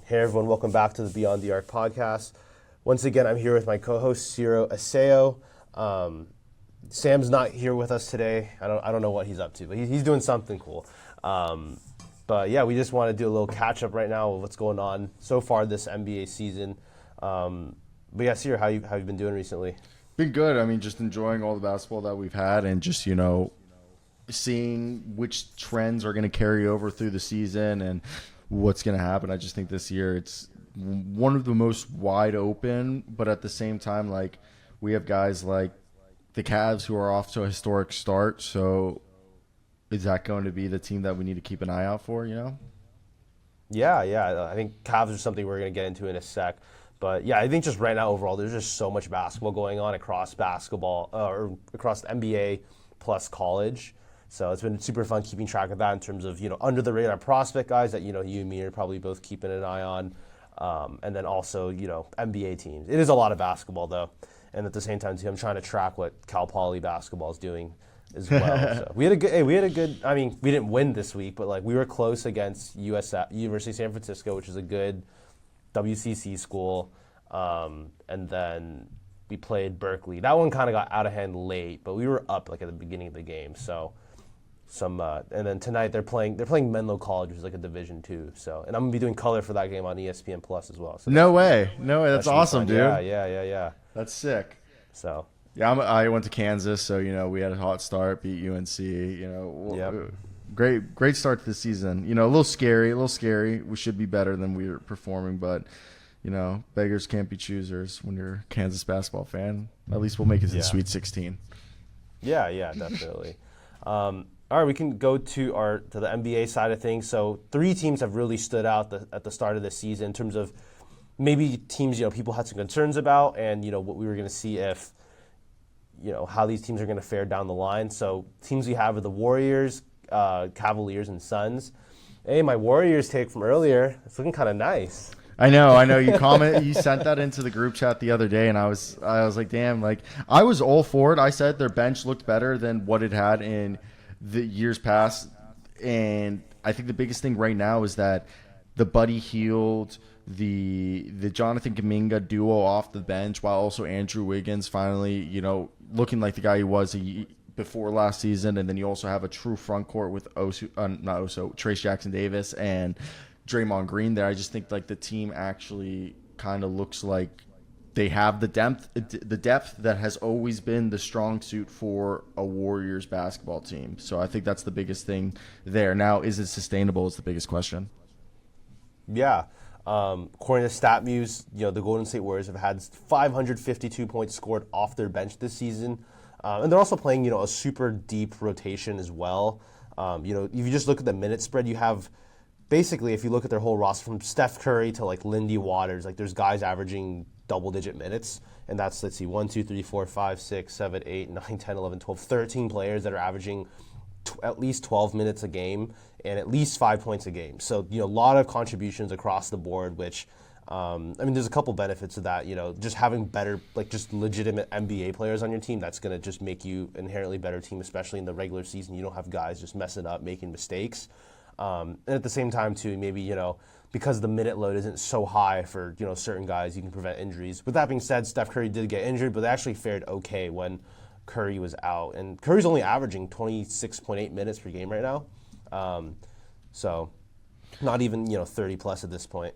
Hey everyone, welcome back to the Beyond the Arc podcast. Once again, I'm here with my co-host Cyro Aseo. Sam's not here with us today. I don't know what he's up to, but he's doing something cool. But yeah, we just want to do a little catch up right now of what's going on so far this NBA season. But yeah, Cyro, how you been doing recently? Been good. I mean, just enjoying all the basketball that we've had, and just seeing which trends are going to carry over through the season and what's going to happen. I just think this year it's one of the most wide open, but at the same time, like, we have guys like the Cavs who are off to a historic start. So is that going to be the team that we need to keep an eye out for, Yeah. I think Cavs are something we're going to get into in a sec. But yeah, I think just right now overall, there's just so much basketball going on across basketball or across the NBA plus college. So it's been super fun keeping track of that in terms of, under the radar prospect guys that, you and me are probably both keeping an eye on. And then also, NBA teams. It is a lot of basketball though. And at the same time too, I'm trying to track what Cal Poly basketball is doing as well. So we had a good, I mean, we didn't win this week, but like we were close against University of San Francisco, which is a good WCC school. And then we played Berkeley. That one kind of got out of hand late, but we were up like at the beginning of the game. So and then tonight they're playing Menlo College, which is like a Division II. So, and I'm gonna be doing color for that game on ESPN Plus as well. So No way. That's awesome, dude. Yeah. That's sick. So yeah, I went to Kansas, so we had a hot start, beat UNC. Great start to the season. A little scary. We should be better than we were performing, but beggars can't be choosers when you're a Kansas basketball fan. At least we'll make it to the Sweet 16. Yeah, definitely. All right, we can go to the NBA side of things. So 3 teams have really stood out at the start of the season in terms of maybe teams people had some concerns about, and what we were going to see if how these teams are going to fare down the line. So teams we have are the Warriors, Cavaliers, and Suns. Hey, my Warriors take from earlier, it's looking kind of nice. I know. You sent that into the group chat the other day, and I was like, damn, like I was all for it. I said their bench looked better than what it had in the years past, and I think the biggest thing right now is that the Buddy Hield, the Jonathan Kuminga duo off the bench, while also Andrew Wiggins finally, looking like the guy he was before last season, and then you also have a true front court with Trace Jackson Davis and Draymond Green there. I just think like the team actually kind of looks like they have the depth that has always been the strong suit for a Warriors basketball team. So I think that's the biggest thing there. Now, is it sustainable is the biggest question. Yeah. According to StatMuse, the Golden State Warriors have had 552 points scored off their bench this season. And they're also playing, a super deep rotation as well. If you just look at the minute spread, you have basically, if you look at their whole roster from Steph Curry to like Lindy Waters, like there's guys averaging double-digit minutes, and that's, 1, 2, 3, 4, 5, 6, 7, 8, 9, 10, 11, 12, 13 players that are averaging at least 12 minutes a game and at least 5 points a game. So, a lot of contributions across the board, which, there's a couple benefits of that, just having better, like just legitimate NBA players on your team, that's going to just make you an inherently better team, especially in the regular season. You don't have guys just messing up, making mistakes. And at the same time, too, maybe, because the minute load isn't so high for, certain guys, you can prevent injuries. With that being said, Steph Curry did get injured, but they actually fared okay when Curry was out. And Curry's only averaging 26.8 minutes per game right now. So not even, 30 plus at this point.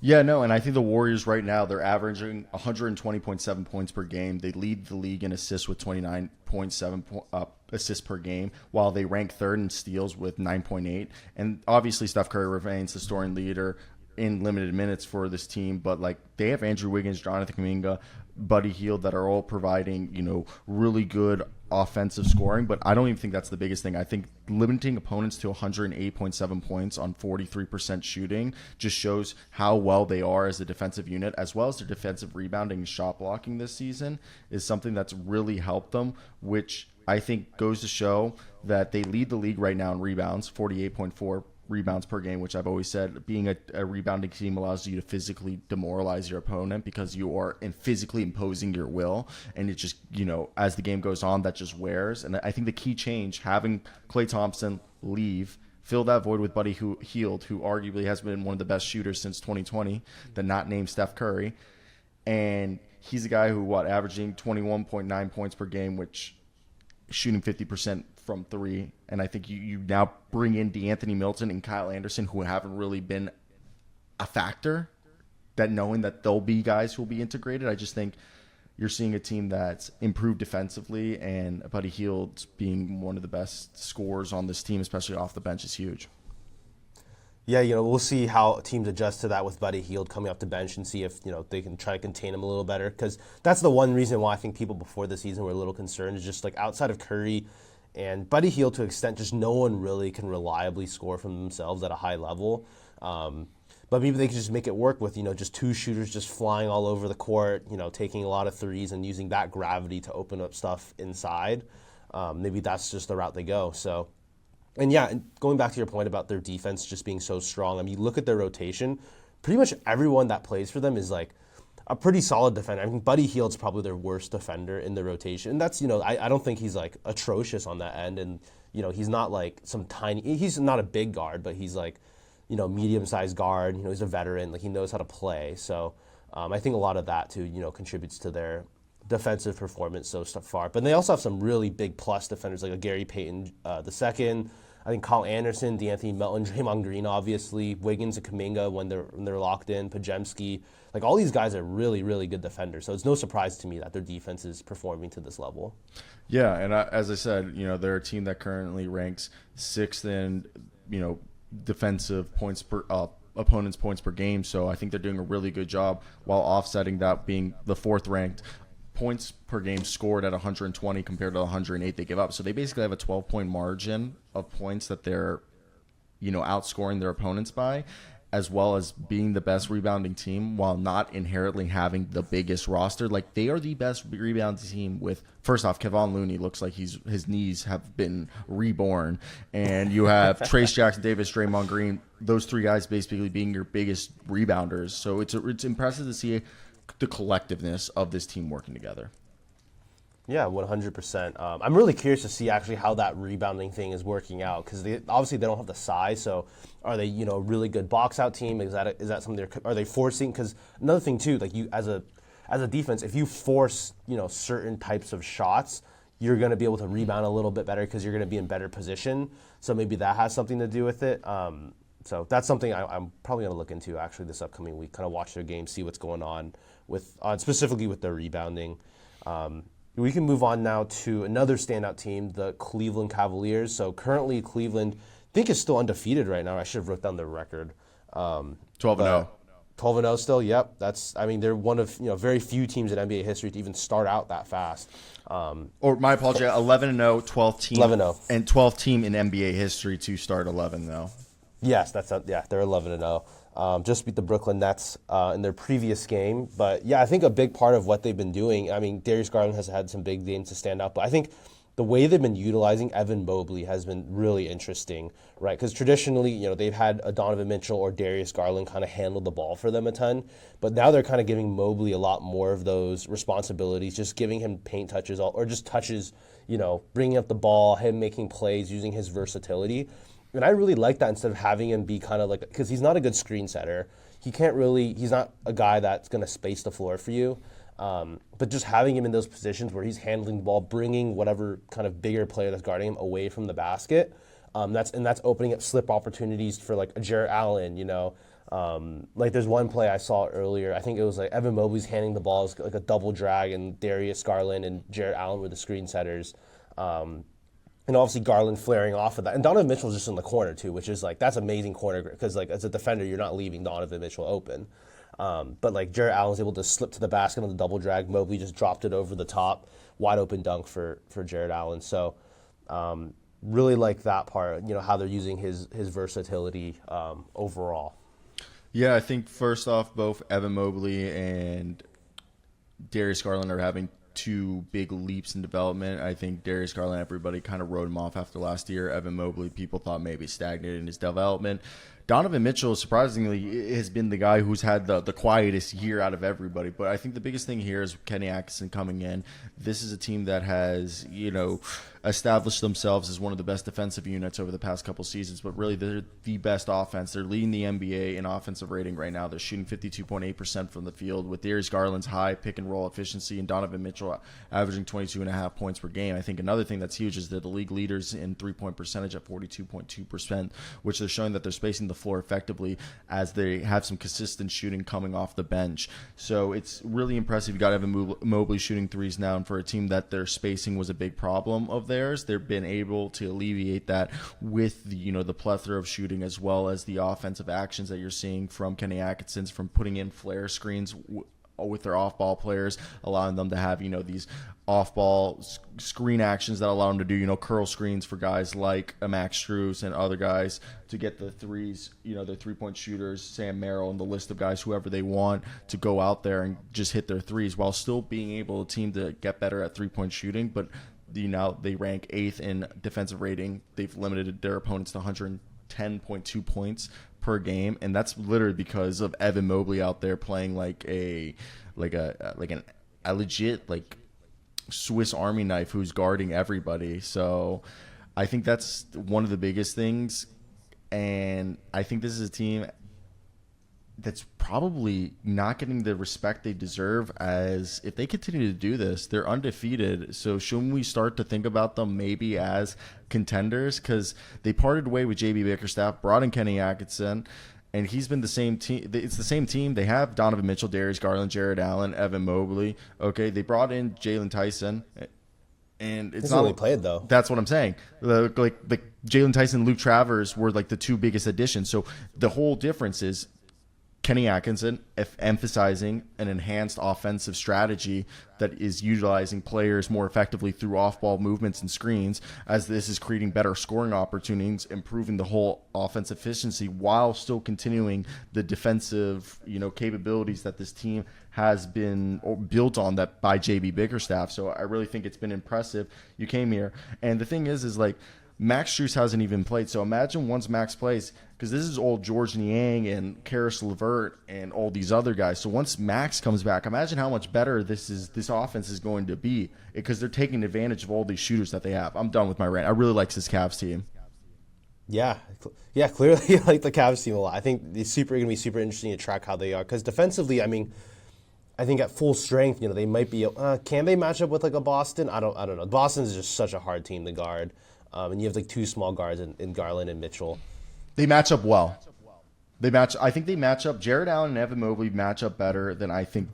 Yeah, no, and I think the Warriors right now, they're averaging 120.7 points per game. They lead the league in assists with 29.7 assists per game, while they rank third in steals with 9.8. And obviously Steph Curry remains the scoring leader in limited minutes for this team, but like they have Andrew Wiggins, Jonathan Kuminga, Buddy Hield that are all providing, really good offensive scoring, but I don't even think that's the biggest thing. I think limiting opponents to 108.7 points on 43% shooting just shows how well they are as a defensive unit, as well as their defensive rebounding and shot blocking this season is something that's really helped them, which I think goes to show that they lead the league right now in rebounds, 48.4 rebounds per game, which I've always said being a rebounding team allows you to physically demoralize your opponent because you are physically imposing your will, and it just, as the game goes on, that just wears. And I think the key change, having Klay Thompson leave fill that void with Buddy Hield, who arguably has been one of the best shooters since 2020, the not named Steph Curry. And he's a guy who, averaging 21.9 points per game, which shooting 50% from three. And I think you now bring in DeAnthony Milton and Kyle Anderson, who haven't really been a factor, that knowing that they'll be guys who will be integrated. I just think you're seeing a team that's improved defensively, and Buddy Hield being one of the best scorers on this team, especially off the bench, is huge. Yeah, we'll see how teams adjust to that with Buddy Hield coming off the bench and see if, they can try to contain him a little better. Because that's the one reason why I think people before the season were a little concerned, is just like outside of Curry and Buddy Hield to an extent, just no one really can reliably score from themselves at a high level. But maybe they can just make it work with, just two shooters just flying all over the court, taking a lot of threes and using that gravity to open up stuff inside. Maybe that's just the route they go. So, and yeah, going back to your point about their defense just being so strong, I mean, look at their rotation. Pretty much everyone that plays for them is like a pretty solid defender. I mean, Buddy Hield's probably their worst defender in the rotation. And that's, I don't think he's like atrocious on that end. And, he's not like he's not a big guard, but he's like, medium-sized guard. He's a veteran. Like, he knows how to play. So I think a lot of that, too, contributes to their defensive performance so far. But they also have some really big plus defenders, like a Gary Payton II. I think Kyle Anderson, DeAnthony Melton, Draymond Green, obviously, Wiggins and Kuminga when they're locked in, Beauchamp. Like, all these guys are really, really good defenders. So it's no surprise to me that their defense is performing to this level. Yeah, and as I said, they're a team that currently ranks sixth in, defensive points per opponents' points per game. So I think they're doing a really good job, while offsetting that being the fourth ranked points per game scored at 120 compared to 108 they give up. So they basically have a 12-point margin of points that they're, outscoring their opponents by, as well as being the best rebounding team while not inherently having the biggest roster. Like, they are the best rebounding team with, first off, Kevon Looney looks like his knees have been reborn. And you have Trace Jackson Davis, Draymond Green, those three guys basically being your biggest rebounders. So it's impressive to see the collectiveness of this team working together. Yeah, 100%. I'm really curious to see actually how that rebounding thing is working out, because obviously they don't have the size. So are they, a really good box out team? Is that something are they forcing? Because another thing too, like, you as a defense, if you force certain types of shots, you're going to be able to rebound a little bit better because you're going to be in better position. So maybe that has something to do with it. So that's something I'm probably going to look into actually this upcoming week. Kind of watch their game, see what's going on with specifically with their rebounding. We can move on now to another standout team, the Cleveland Cavaliers. So currently Cleveland, I think, is still undefeated right now. I should have wrote down their record. 12-0. 12-0 still, yep. They're one of very few teams in NBA history to even start out that fast. Or my apology, 11-0, 12th team. 11-0. And 12th team in NBA history to start 11-0. Yes, they're 11-0. Just beat the Brooklyn Nets in their previous game. But, yeah, I think a big part of what they've been doing, Darius Garland has had some big games to stand out, but I think the way they've been utilizing Evan Mobley has been really interesting, right? Because traditionally, they've had a Donovan Mitchell or Darius Garland kind of handle the ball for them a ton, but now they're kind of giving Mobley a lot more of those responsibilities, just giving him paint touches or just touches, bringing up the ball, him making plays, using his versatility. And I really like that instead of having him be kind of like, because he's not a good screen setter. He's not a guy that's going to space the floor for you. But just having him in those positions where he's handling the ball, bringing whatever kind of bigger player that's guarding him away from the basket, that's opening up slip opportunities for like a Jarrett Allen, like there's one play I saw earlier. I think it was like Evan Mobley's handing the ball as like a double drag, and Darius Garland and Jarrett Allen were the screen setters. And obviously Garland flaring off of that. And Donovan Mitchell's just in the corner too, which is like, that's amazing corner, because like as a defender, you're not leaving Donovan Mitchell open. But like Jarrett Allen was able to slip to the basket on the double drag. Mobley just dropped it over the top, wide open dunk for Jarrett Allen. So really like that part, how they're using his versatility overall. Yeah, I think first off, both Evan Mobley and Darius Garland are having two big leaps in development. I think Darius Garland, everybody kind of wrote him off after last year. Evan Mobley, people thought maybe stagnated in his development. Donovan Mitchell, surprisingly, has been the guy who's had the quietest year out of everybody. But I think the biggest thing here is Kenny Atkinson coming in. This is a team that has, established themselves as one of the best defensive units over the past couple seasons. But really, they're the best offense. They're leading the NBA in offensive rating right now. They're shooting 52.8% from the field with Darius Garland's high pick and roll efficiency and Donovan Mitchell averaging 22.5 points per game. I think another thing that's huge is they're the league leaders in three-point percentage at 42.2%, which they're showing that they're spacing the floor effectively as they have some consistent shooting coming off the bench. So it's really impressive. You got Evan Mobley shooting threes now, and for a team that their spacing was a big problem of theirs, they've been able to alleviate that with the plethora of shooting as well as the offensive actions that you're seeing from Kenny Atkinson, from putting in flare screens with their off-ball players, allowing them to have these off-ball screen actions that allow them to do curl screens for guys like Max Strus and other guys to get the threes, their three-point shooters, Sam Merrill, and the list of guys, whoever they want, to go out there and just hit their threes while still being able to team to get better at three-point shooting. But they rank 8th in defensive rating. They've limited their opponents to 110.2 points per game, and that's literally because of Evan Mobley out there playing like a legit Swiss Army knife who's guarding everybody. So I think that's one of the biggest things, and I think this is a team that's probably not getting the respect they deserve, as if they continue to do this, they're undefeated. So shouldn't we start to think about them maybe as contenders? Because they parted way with JB Bickerstaff, brought in Kenny Atkinson, and he's been the same team. It's the same team. They have Donovan Mitchell, Darius Garland, Jared Allen, Evan Mobley. Okay, they brought in Jalen Tyson, and it's not really played though. That's what I'm saying. Like Jalen Tyson and Luke Travers were like the two biggest additions. So the whole difference is Kenny Atkinson emphasizing an enhanced offensive strategy that is utilizing players more effectively through off-ball movements and screens, as this is creating better scoring opportunities, improving the whole offense efficiency while still continuing the defensive, capabilities that this team has been built on that by JB Bickerstaff. So I really think it's been impressive. You came here, and the thing is like, Max Strus hasn't even played. So imagine once Max plays, because this is old George Niang and Karis LeVert and all these other guys. So once Max comes back, imagine how much better this offense is going to be, because they're taking advantage of all these shooters that they have. I'm done with my rant. I really like this Cavs team. Yeah, clearly I like the Cavs team a lot. I think it's going to be super interesting to track how they are, because defensively, I think at full strength, they might be. Can they match up with like a Boston? I don't know. Boston is just such a hard team to guard. And you have like two small guards in Garland and Mitchell. They match up well. I think they match up. Jared Allen and Evan Mobley match up better than I think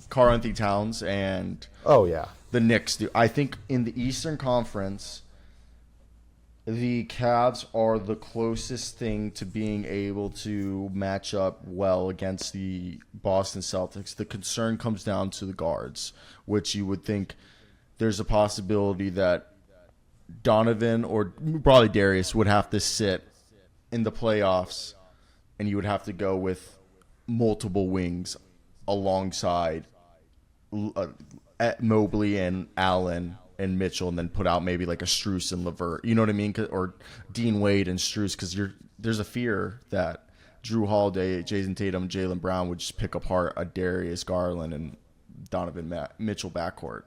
Karl-Anthony Towns and the Knicks do. I think in the Eastern Conference, the Cavs are the closest thing to being able to match up well against the Boston Celtics. The concern comes down to the guards, which you would think there's a possibility that Donovan or probably Darius would have to sit in the playoffs, and you would have to go with multiple wings alongside Mobley and Allen and Mitchell, and then put out maybe like a Strus and LeVert. You know what I mean? Or Dean Wade and Strus, because there's a fear that Drew Holiday, Jason Tatum, and Jaylen Brown would just pick apart a Darius Garland and Donovan Mitchell backcourt.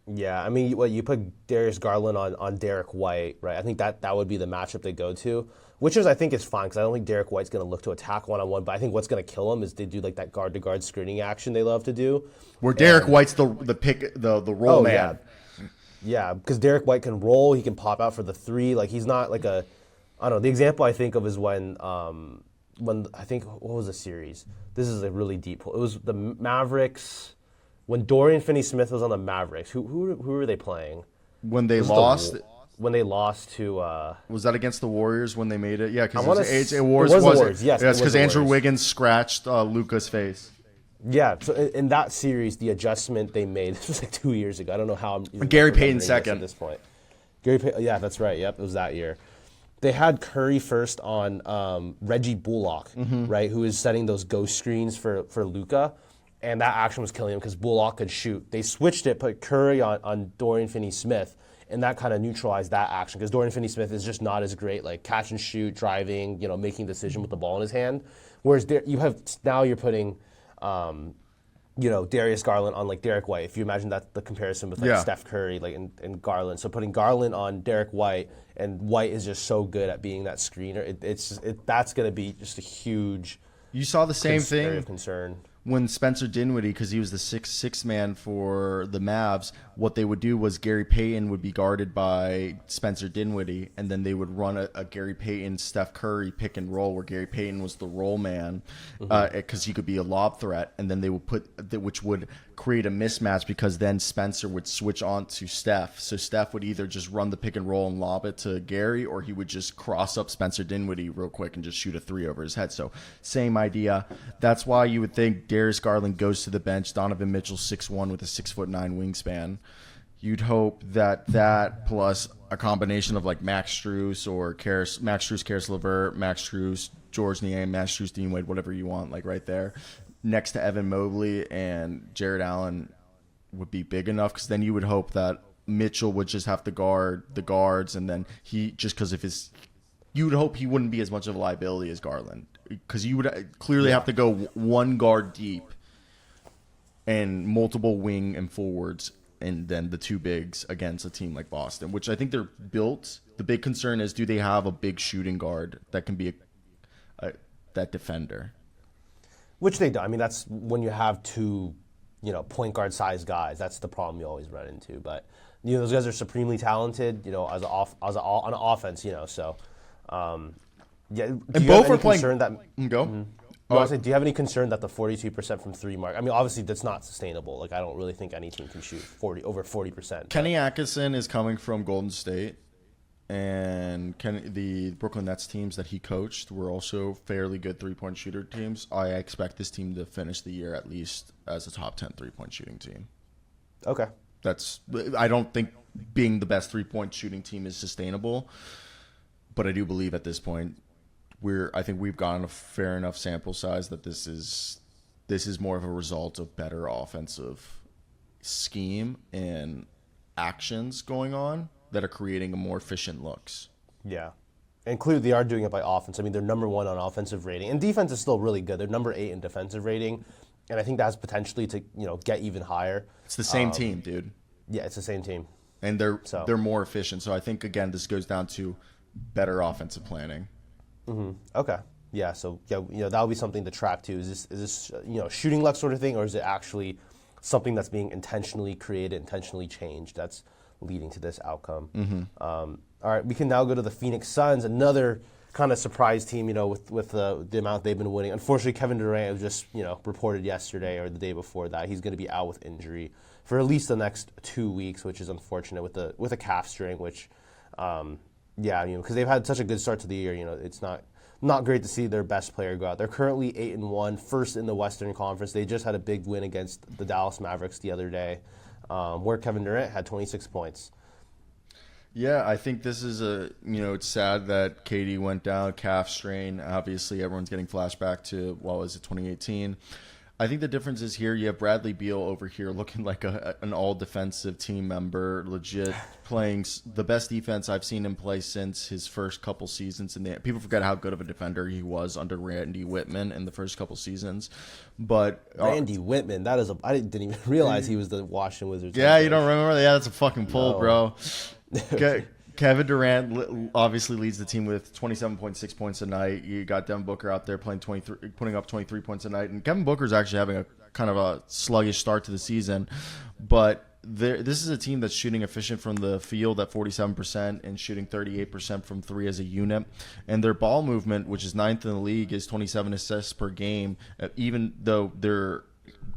Yeah, you put Darius Garland on Derek White, right? I think that would be the matchup they go to, which I think is fine, because I don't think Derek White's going to look to attack one-on-one, but I think what's going to kill him is they do like that guard-to-guard screening action they love to do. Where Derek White's the roll man. Yeah, because Derek White can roll, he can pop out for the three. Like, he's not like I don't know. The example I think of is when I think, what was the series? This is a really deep pull. It was the Mavericks. When Dorian Finney-Smith was on the Mavericks, who were they playing? When they lost? When they lost to... was that against the Warriors when they made it? Yeah, because it was the Warriors. Yes, because Andrew Wiggins scratched Luka's face. Yeah, so in that series, the adjustment they made, this was like 2 years ago. I don't know how I'm... Gary Payton second. At this point. Gary Payton, yeah, that's right. Yep, it was that year. They had Curry first on Reggie Bullock, right, who is setting those ghost screens for Luka. And that action was killing him because Bullock could shoot. They switched it, put Curry on Dorian Finney-Smith, and that kind of neutralized that action because Dorian Finney-Smith is just not as great, like catch and shoot, driving, making a decision with the ball in his hand. Whereas you're putting, Darius Garland on like Derek White. If you imagine that the comparison with like Steph Curry, like and Garland, so putting Garland on Derek White, and White is just so good at being that screener. That's going to be just a huge. You saw the same thing of concern. When Spencer Dinwiddie, because he was the 6'6" man for the Mavs, what they would do was Gary Payton would be guarded by Spencer Dinwiddie, and then they would run a Gary Payton, Steph Curry pick and roll, where Gary Payton was the roll man, because he could be a lob threat, and then they would which would create a mismatch because then Spencer would switch on to Steph. So Steph would either just run the pick and roll and lob it to Gary, or he would just cross up Spencer Dinwiddie real quick and just shoot a three over his head. So same idea. That's why you would think Darius Garland goes to the bench. Donovan Mitchell 6'1" with a 6'9" wingspan. You'd hope that plus a combination of like Max Strus or Karis LeVert, Max Strus, George Niang, Max Strus, Dean Wade, whatever you want, like right there, next to Evan Mobley and Jared Allen would be big enough, because then you would hope that Mitchell would just have to guard the guards, and then he just because of his, you would hope he wouldn't be as much of a liability as Garland, because you would clearly have to go one guard deep and multiple wing and forwards, and then the two bigs against a team like Boston, which I think they're built. The big concern is, do they have a big shooting guard that can be that defender? Which they do. I mean, that's when you have two, point guard sized guys. That's the problem you always run into. But those guys are supremely talented. On offense. So yeah. And both are playing. Go. Mm-hmm. Do you have any concern that the 42% from three mark? I mean, obviously that's not sustainable. Like, I don't really think any team can shoot over 40%. Kenny Atkinson is coming from Golden State. And the Brooklyn Nets teams that he coached were also fairly good three-point shooter teams. I expect this team to finish the year at least as a top 10 three-point shooting team. Okay. I don't think being the best three-point shooting team is sustainable, but I do believe at this point I think we've gotten a fair enough sample size that this is more of a result of better offensive scheme and actions going on that are creating a more efficient looks. Yeah. And clearly they are doing it by offense. I mean, they're number 1 on offensive rating. And defense is still really good. They're number 8 in defensive rating. And I think that's potentially to, get even higher. It's the same team, dude. Yeah, it's the same team. And they're more efficient. So I think, again, this goes down to better offensive planning. Mm-hmm. Okay. Yeah, so that would be something to track too. Is this shooting luck sort of thing, or is it actually something that's being intentionally created, intentionally changed? That's leading to this outcome. Mm-hmm. All right, we can now go to the Phoenix Suns, another kind of surprise team, with the amount they've been winning. Unfortunately, Kevin Durant was just, reported yesterday or the day before that he's going to be out with injury for at least the next 2 weeks, which is unfortunate with a calf strain, which, because they've had such a good start to the year, it's not great to see their best player go out. They're currently 8-1, first in the Western Conference. They just had a big win against the Dallas Mavericks the other day, where Kevin Durant had 26 points. Yeah, I think this is it's sad that KD went down, calf strain. Obviously, everyone's getting flashback to, 2018. I think the difference is here you have Bradley Beal over here looking like an all-defensive team member, legit playing the best defense I've seen him play since his first couple seasons. And people forget how good of a defender he was under Randy Whitman in the first couple seasons. But Randy Whitman, I didn't even realize he was the Washington Wizards. Yeah, you don't remember that? Yeah, that's a fucking pull, No. bro. Kevin Durant obviously leads the team with 27.6 points a night. You got Devin Booker out there putting up 23 points a night. And Kevin Booker's actually having a kind of a sluggish start to the season. But this is a team that's shooting efficient from the field at 47% and shooting 38% from three as a unit. And their ball movement, which is 9th in the league, is 27 assists per game. Even though they're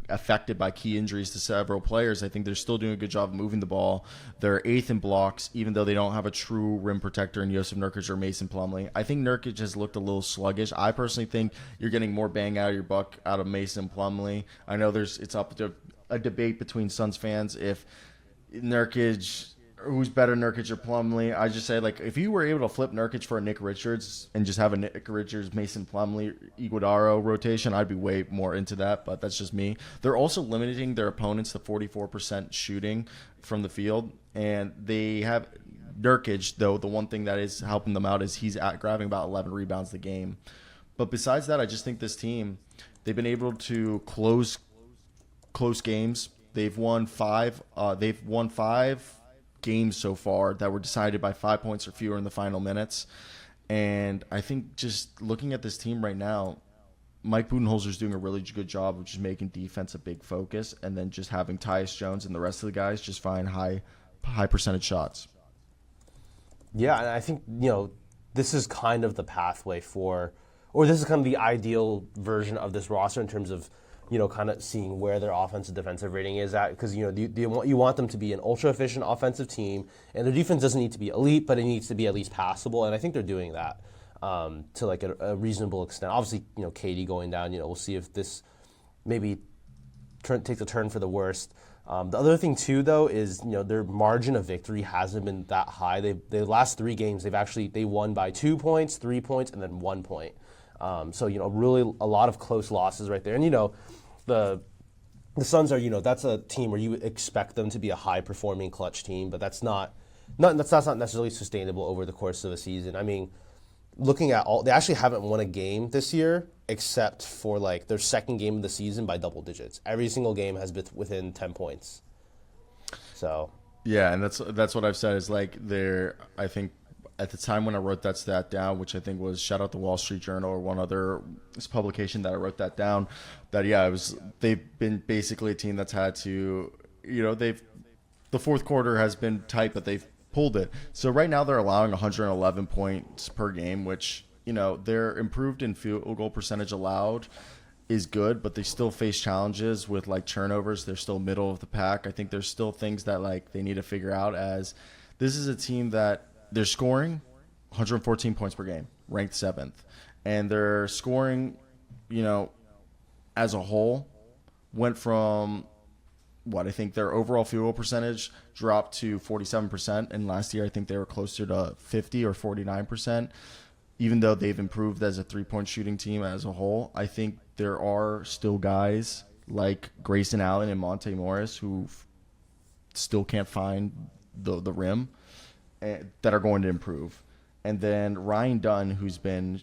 affected by key injuries to several players, I think they're still doing a good job of moving the ball. They're 8th in blocks, even though they don't have a true rim protector in Yusuf Nurkic or Mason Plumlee. I think Nurkic has looked a little sluggish. I personally think you're getting more bang out of your buck out of Mason Plumlee. I know it's up to a debate between Suns fans if Nurkic Who's better, Nurkic or Plumlee? I just say, like, if you were able to flip Nurkic for a Nick Richards and just have a Nick Richards, Mason Plumlee, Iguodaro rotation, I'd be way more into that, but that's just me. They're also limiting their opponents to 44% shooting from the field, and they have Nurkic, though, the one thing that is helping them out is he's grabbing about 11 rebounds a game. But besides that, I just think this team, they've been able to close games. They've won five games so far that were decided by 5 points or fewer in the final minutes. And I think just looking at this team right now, Mike Budenholzer's doing a really good job of just making defense a big focus, and then just having Tyus Jones and the rest of the guys just find high percentage shots. Yeah, and I think, this is kind of the pathway this is kind of the ideal version of this roster in terms of, kind of seeing where their offensive defensive rating is at, because you want them to be an ultra efficient offensive team, and their defense doesn't need to be elite, but it needs to be at least passable, and I think they're doing that to like a reasonable extent. Obviously, KD going down, we'll see if this maybe takes a turn for the worst. The other thing too, though, is their margin of victory hasn't been that high. The last 3 games they won by 2 points, 3 points, and then 1 point. So really a lot of close losses right there, and the Suns are that's a team where you expect them to be a high performing clutch team, but that's not necessarily sustainable over the course of a season. I mean, looking at they actually haven't won a game this year except for like their second game of the season by double digits. Every single game has been within 10 points. So yeah, and that's what I've said is like I think at the time when I wrote that stat down, which I think was shout out the Wall Street Journal or one other publication that I wrote that down, that they've been basically a team that's had to, the fourth quarter has been tight, but they've pulled it. So right now they're allowing 111 points per game, which, they're improved in field goal percentage allowed is good, but they still face challenges with like turnovers. They're still middle of the pack. I think there's still things that like they need to figure out, as this is a team that they're scoring 114 points per game, ranked 7th. And their scoring, as a whole, went from I think their overall field goal percentage dropped to 47%. And last year, I think they were closer to 50 or 49%. Even though they've improved as a three-point shooting team as a whole, I think there are still guys like Grayson Allen and Monte Morris who still can't find the rim that are going to improve. And then Ryan Dunn, who's been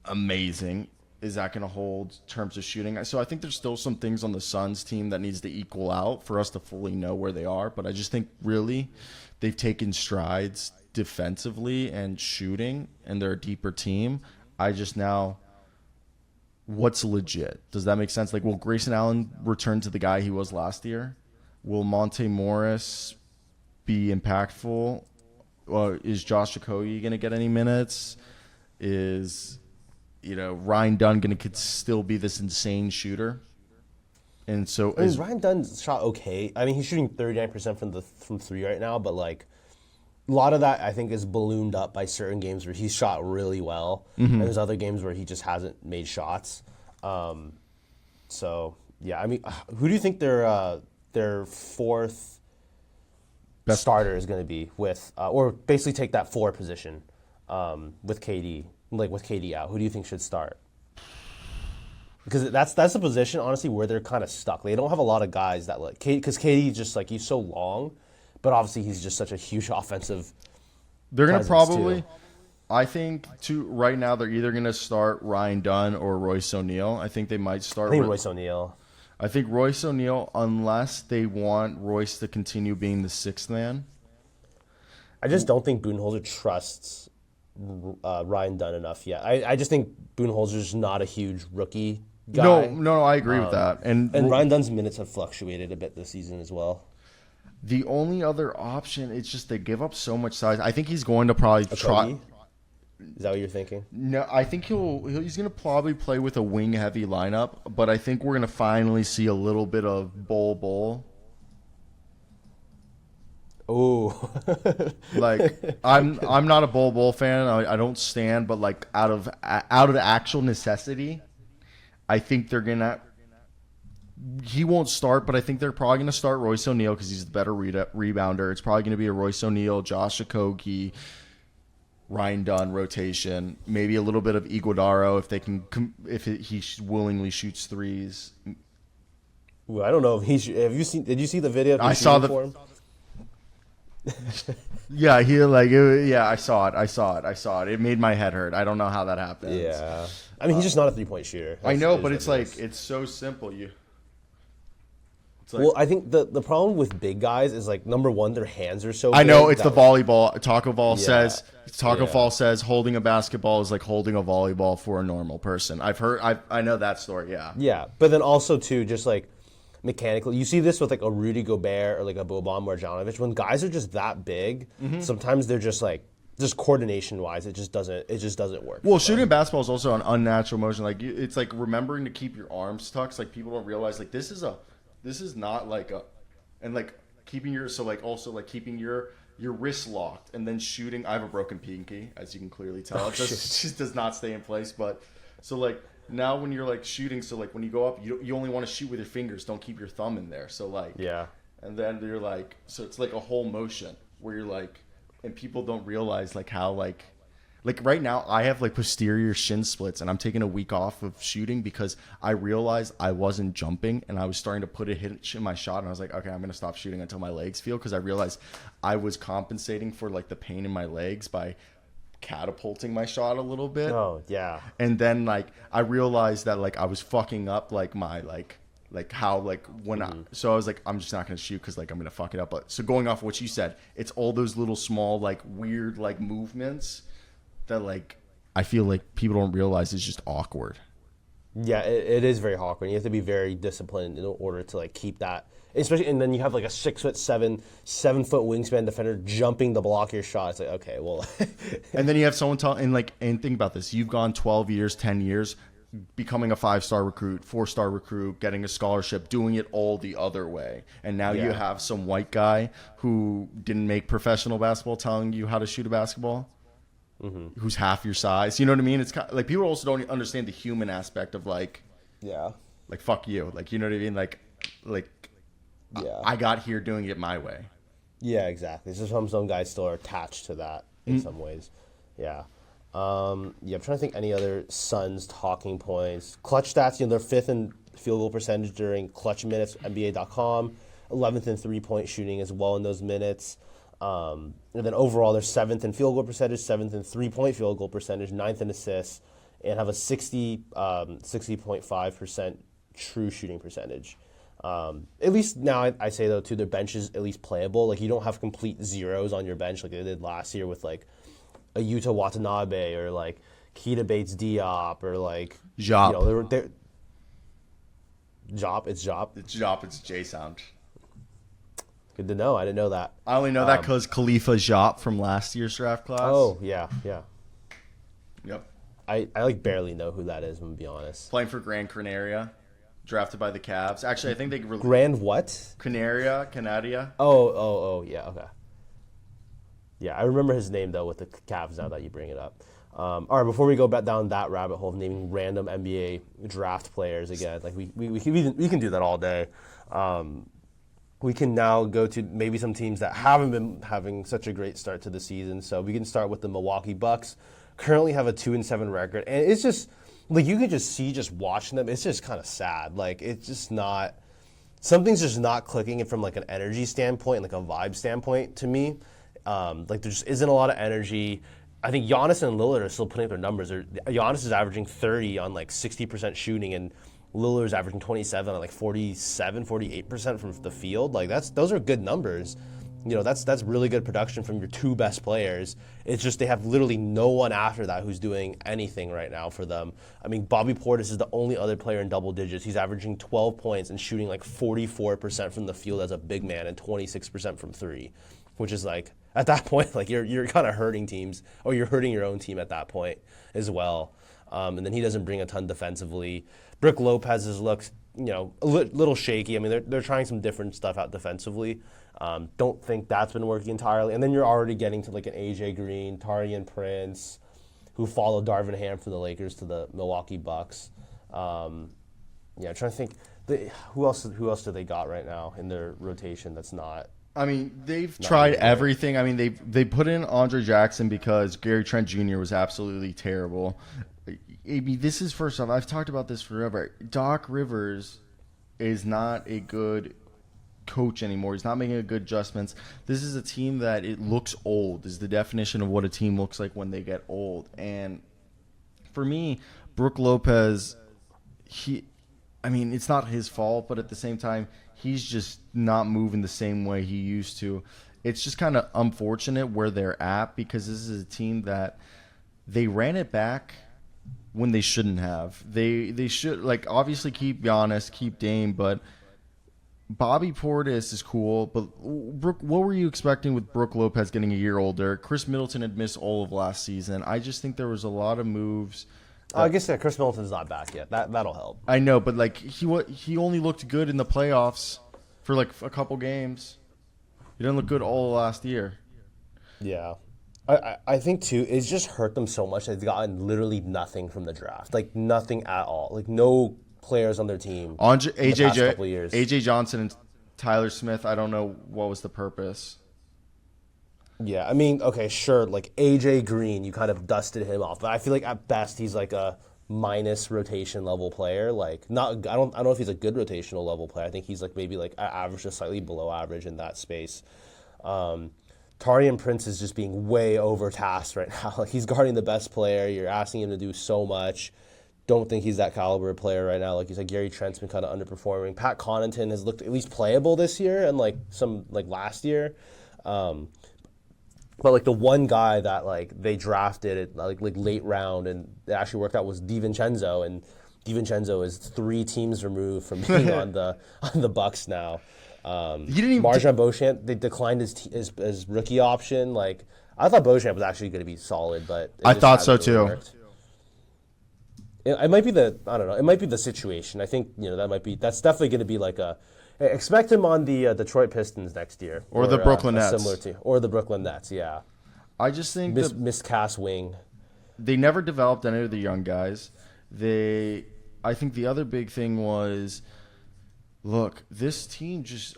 amazing, is that going to hold in terms of shooting? So I think there's still some things on the Suns team that needs to equal out for us to fully know where they are. But I just think really they've taken strides defensively and shooting, and they're a deeper team. What's legit? Does that make sense? Like, will Grayson Allen return to the guy he was last year? Will Monte Morris be impactful? Is Josh Okogie going to get any minutes? Is Ryan Dunn going to still be this insane shooter? And so Ryan Dunn's shot okay. I mean, he's shooting 39% from 3 right now, but like a lot of that I think is ballooned up by certain games where he's shot really well, and there's other games where he just hasn't made shots. So yeah, I mean, who do you think their fourth best starter is going to be with, or basically take that 4 position with KD, like with KD out? Who do you think should start? Because that's the position, honestly, where they're kind of stuck. They don't have a lot of guys that like because KD just like he's so long, but obviously he's just such a huge offensive. They're going to probably, I think, right now they're either going to start Ryan Dunn or Royce O'Neal. I think they might start. Royce O'Neal. I think Royce O'Neal, unless they want Royce to continue being the 6th man. I just don't think Budenholzer trusts Ryan Dunn enough yet. I just think Budenholzer's not a huge rookie guy. No, I agree with that. And Ryan Dunn's minutes have fluctuated a bit this season as well. The only other option, it's just they give up so much size. I think he's going to probably try. Is that what you're thinking? No, I think he's going to probably play with a wing-heavy lineup, but I think we're going to finally see a little bit of Bol. Oh, like I'm not a Bol fan. I don't stand, but like out of actual necessity, I think they're gonna he won't start, but I think they're probably going to start Royce O'Neal because he's the better rebounder. It's probably going to be a Royce O'Neal, Josh Okogie, Ryan Dunn rotation, maybe a little bit of Iguodaro he willingly shoots threes. Ooh, I don't know if did you see the video? I saw for him? Yeah, I saw it. It made my head hurt. I don't know how that happened. Yeah. I mean, he's just not a 3-point shooter. I know, but it's so simple. Well, I think the problem with big guys is like, number one, their hands are so. I know it's the volleyball. Taco Fall says holding a basketball is like holding a volleyball for a normal person. I know that story. Yeah. Yeah, but then also too, just like mechanically, you see this with like a Rudy Gobert or like a Boban Marjanovic. When guys are just that big, sometimes they're just like, just coordination wise, it just doesn't work. Well, shooting basketball is also an unnatural motion. Like it's like remembering to keep your arms tucked. Like people don't realize like this is not like and like keeping your keeping your wrist locked and then shooting. I have a broken pinky, as you can clearly tell. It just does not stay in place. But so like now when you're like shooting, so like when you go up, you only want to shoot with your fingers. Don't keep your thumb in there. So like and then you're like, so it's like a whole motion where you're like, and people don't realize like how like right now I have like posterior shin splits and I'm taking a week off of shooting because I realized I wasn't jumping and I was starting to put a hitch in my shot and I was like, okay, I'm going to stop shooting until my legs feel, because I realized I was compensating for like the pain in my legs by catapulting my shot a little bit. Oh, yeah. And then like I realized that like I was fucking up like my so I was like, I'm just not going to shoot because like I'm going to fuck it up. But so going off what you said, it's all those little small like weird like movements that like I feel like people don't realize is just awkward. Yeah, it is very awkward. You have to be very disciplined in order to like keep that, especially. And then you have like a 6'7", 7-foot wingspan defender jumping to block your shot. It's like, okay, well. And then you have someone and think about this. You've gone 12 years, 10 years, becoming a 5-star recruit, 4-star recruit, getting a scholarship, doing it all the other way. And now you have some white guy who didn't make professional basketball telling you how to shoot a basketball. Mm-hmm. Who's half your size? You know what I mean? It's kind of, like people also don't understand the human aspect of like, like fuck you, like you know what I mean? Like, I got here doing it my way. Yeah, exactly. So some guys still are attached to that in some ways. Yeah. I'm trying to think any other Suns talking points. Clutch stats, they're 5th in field goal percentage during clutch minutes, NBA.com, 11th in 3-point shooting as well in those minutes. And then overall, they're 7th in field goal percentage, 7th in 3-point field goal percentage, 9th in assists, and have a 60.5% true shooting percentage. At least now I say, though, too, their bench is at least playable. Like, you don't have complete zeros on your bench like they did last year with, like, a Yuta Watanabe or, like, Keita Bates-Diop or, like... Jop. Jop? It's Jop? It's Jop. It's J-Sound. Good to know. I didn't know that. I only know that because Khalifa Jop from last year's draft class. Oh, yeah. Yep. I like barely know who that is, I'm going to be honest. Playing for Gran Canaria, drafted by the Cavs. Actually, I think they... Grand what? Canaria. Oh, yeah, okay. Yeah, I remember his name, though, with the Cavs now that you bring it up. All right, before we go back down that rabbit hole of naming random NBA draft players again, like we can do that all day. We can now go to maybe some teams that haven't been having such a great start to the season. So we can start with the Milwaukee Bucks. Currently have a 2-7 record, and it's just like you can just see just watching them. It's just kind of sad. Like it's just not something's just not clicking from like an energy standpoint, like a vibe standpoint to me. Like there just isn't a lot of energy. I think Giannis and Lillard are still putting up their numbers. Giannis is averaging 30 on like 60% shooting, and Lillard's averaging 27 on like 48% from the field. Like those are good numbers. That's really good production from your two best players. It's just they have literally no one after that who's doing anything right now for them. I mean, Bobby Portis is the only other player in double digits. He's averaging 12 points and shooting like 44% from the field as a big man and 26% from three, which is like, at that point, like you're kind of hurting teams, or you're hurting your own team at that point as well. And then he doesn't bring a ton defensively. Brook Lopez's looks, a little shaky. I mean, they're trying some different stuff out defensively. Don't think that's been working entirely. And then you're already getting to like an AJ Green, Taurean Prince, who followed Darvin Ham from the Lakers to the Milwaukee Bucks. Yeah, I'm trying to think. Who else do they got right now in their rotation that's not? I mean, they've tried everything. I mean, they put in Andre Jackson because Gary Trent Jr. was absolutely terrible. I mean, this is first off. I've talked about this forever. Doc Rivers is not a good coach anymore. He's not making good adjustments. This is a team that it looks old. Is the definition of what a team looks like when they get old. And for me, Brook Lopez, I mean, it's not his fault, but at the same time, he's just not moving the same way he used to. It's just kind of unfortunate where they're at because this is a team that they ran it back when they shouldn't have. They should, like, obviously keep Giannis, keep Dame, but Bobby Portis is cool. But what were you expecting with Brook Lopez getting a year older? Chris Middleton had missed all of last season. I just think there was a lot of moves. I guess Chris Middleton's not back yet. That'll help. I know, but like he only looked good in the playoffs for like a couple games. He didn't look good all last year. Yeah. I think, too, it's just hurt them so much that they've gotten literally nothing from the draft. Like, nothing at all. Like, no players on their team in the past couple of years. AJ Johnson and Tyler Smith, I don't know what was the purpose. Yeah, I mean, okay, sure, like AJ Green, you kind of dusted him off, but I feel like at best he's like a minus rotation level player. Like, I don't know if he's a good rotational level player. I think he's like maybe like average to slightly below average in that space. Taurean Prince is just being way overtasked right now. Like, he's guarding the best player. You're asking him to do so much. Don't think he's that caliber of player right now. Like you said, Gary Trent's been kind of underperforming. Pat Connaughton has looked at least playable this year and like some like last year. But like the one guy that like they drafted at like late round and it actually worked out was DiVincenzo, and DiVincenzo is 3 teams removed from being on the Bucks now. Marjan Beauchamp, they declined his rookie option. Like, I thought Beauchamp was actually going to be solid, but I thought so too. It might be it might be the situation. I think that's definitely going to be like expect him on the Detroit Pistons next year, or the Brooklyn Nets, similar to, or the Brooklyn Nets. Yeah, I just think miscast wing. They never developed any of the young guys. I think the other big thing was, look, this team just,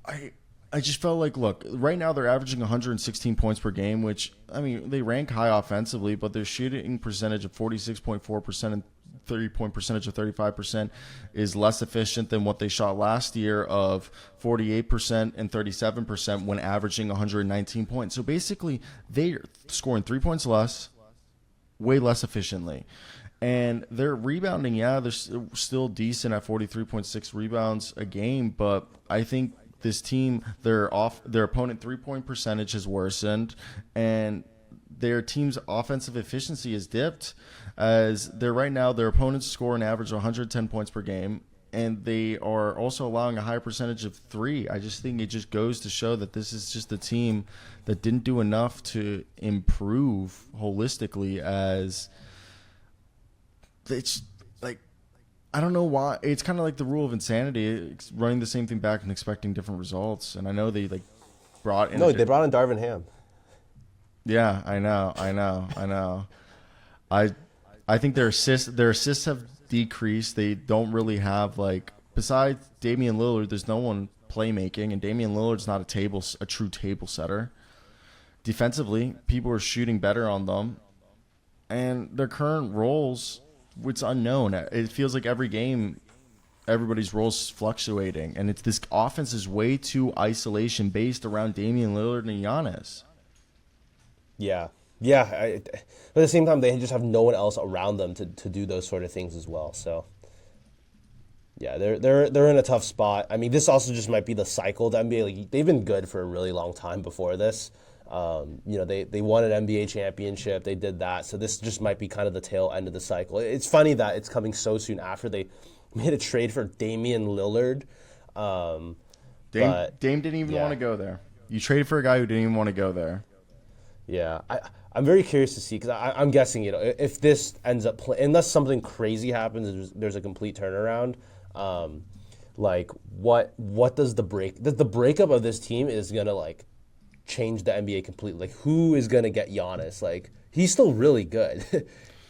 I just felt like, look, right now they're averaging 116 points per game, which, I mean, they rank high offensively, but their shooting percentage of 46.4% and 30-point percentage of 35% is less efficient than what they shot last year of 48% and 37% when averaging 119 points. So basically, they're scoring 3 points less, way less efficiently. And they're rebounding, they're still decent at 43.6 rebounds a game, but I think this team, their opponent 3-point percentage has worsened, and their team's offensive efficiency has dipped, as their opponents score an average of 110 points per game, and they are also allowing a higher percentage of 3. I just think it just goes to show that this is just a team that didn't do enough to improve holistically, as it's like, I don't know why. It's kind of like the rule of insanity. It's running the same thing back and expecting different results. And I know they brought in. No, they brought in Darvin Ham. Yeah, I know. I think their assists have decreased. They don't really have, like, besides Damian Lillard, there's no one playmaking, and Damian Lillard's not a true table setter. Defensively, people are shooting better on them, and their current roles, it's unknown. It feels like every game, everybody's roles fluctuating, and this offense is way too isolation based around Damian Lillard and Giannis. Yeah. But at the same time, they just have no one else around them to do those sort of things as well. So, yeah, they're in a tough spot. I mean, this also just might be the cycle of the NBA. Like, they've been good for a really long time before this. They won an NBA championship. They did that. So this just might be kind of the tail end of the cycle. It's funny that it's coming so soon after they made a trade for Damian Lillard. Dame didn't even want to go there. You traded for a guy who didn't even want to go there. Yeah, I'm very curious to see, because I'm guessing, if this ends up unless something crazy happens, there's a complete turnaround. Like, what does the breakup of this team is gonna like change the NBA completely? Like, who is gonna get Giannis? Like, he's still really good.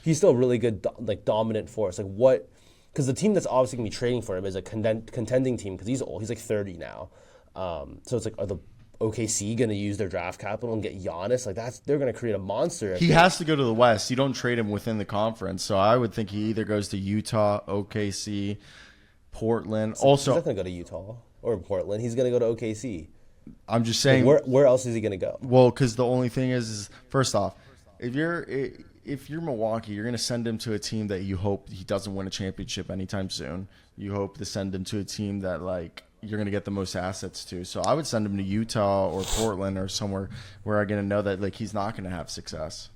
He's still really good, like, dominant force. Like, what because the team that's obviously going to be trading for him is a contending team because he's old. He's like 30 now. So it's like, are the OKC going to use their draft capital and get Giannis? Like they're going to create a monster. He has to go to the West. You don't trade him within the conference. So I would think he either goes to Utah, OKC, Portland. So also, he's not going to go to Utah or Portland. He's going to go to OKC. I'm just saying. Like where else is he going to go? Well, because the only thing is first off, if you're Milwaukee, you're going to send him to a team that you hope he doesn't win a championship anytime soon. You hope to send him to a team that like you're going to get the most assets to. So I would send him to Utah or Portland or somewhere where I'm going to know that like he's not going to have success.